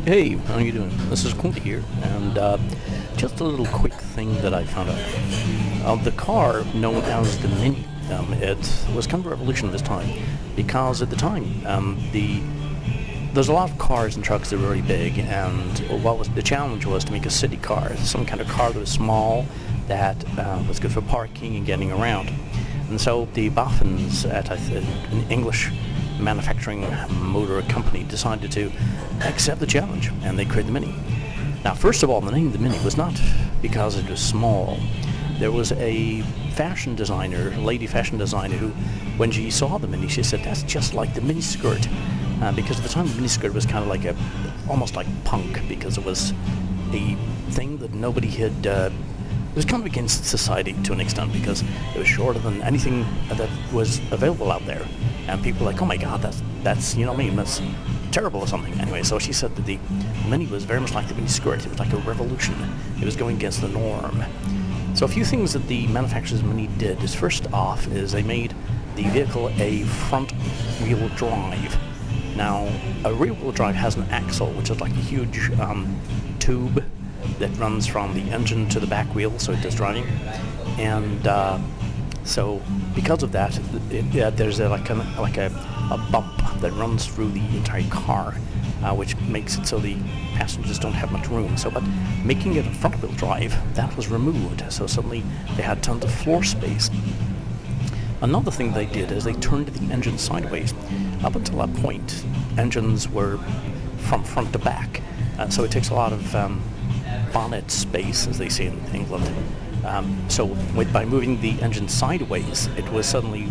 Hey, how you doing? This is Qwunty here, and just a little quick thing that I found out. The car known as the Mini, it was kind of a revolution of its time, because at the time, there's a lot of cars and trucks that were really big, and the challenge was to make a city car, some kind of car that was small, that was good for parking and getting around. And so the Boffins at an English manufacturing motor company decided to accept the challenge, and they created the Mini. Now, first of all, the name of the Mini was not because it was small. There was a fashion designer, lady fashion designer, who, when she saw the Mini, she said, "That's just like the mini skirt," because at the time the mini skirt was kind of like almost like punk, because it was a thing that nobody had. It was kind of against society to an extent, because it was shorter than anything that was available out there, and people were like, "Oh my God, that's you know what I mean, that's terrible" or something. Anyway, so she said that the Mini was very much like the mini skirt. It was like a revolution. It was going against the norm. So a few things that the manufacturers of Mini did is, first off, is they made the vehicle a front-wheel drive. Now, a rear-wheel drive has an axle, which is like a huge tube that runs from the engine to the back wheel, so it does driving. And so because of that, there's a bump that runs through the entire car, which makes it so the passengers don't have much room. But making it a front-wheel drive, that was removed. So suddenly they had tons of floor space. Another thing they did is they turned the engine sideways. Up until that point, engines were from front to back. So it takes a lot of bonnet space, as they say in England. By moving the engine sideways, it was suddenly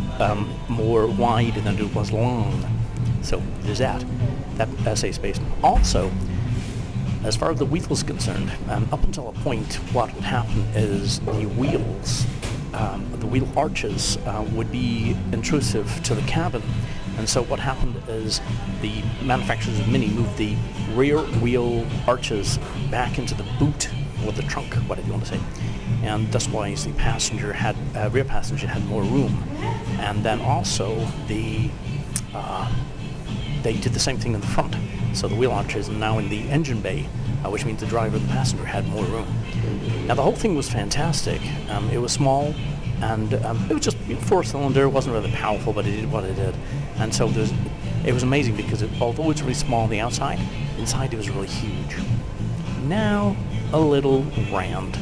more wide than it was long. So there's that saves space. Also, as far as the wheel is concerned, up until a point, what would happen is the wheel arches would be intrusive to the cabin. And so what happened is the manufacturers of Mini moved the rear wheel arches back into the boot, or the trunk, whatever you want to say. And that's why the rear passenger had more room. And then also they did the same thing in the front. So the wheel arches are now in the engine bay, which means the driver and the passenger had more room. Now, the whole thing was fantastic. It was small, and it was just four-cylinder. It wasn't really powerful, but it did what it did. And so it was amazing, because although it's really small on the outside, inside it was really huge. Now, a little round.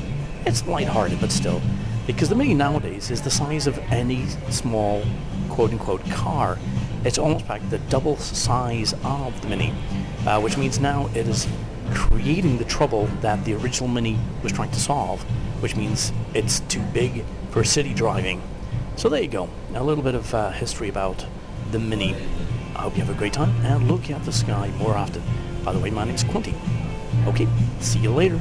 It's lighthearted, but still, because the Mini nowadays is the size of any small, quote-unquote, car. It's almost like the double size of the Mini, which means now it is creating the trouble that the original Mini was trying to solve, which means it's too big for city driving. So there you go, a little bit of history about the Mini. I hope you have a great time, and look at the sky more often. By the way, my name is Qwunty. Okay, see you later.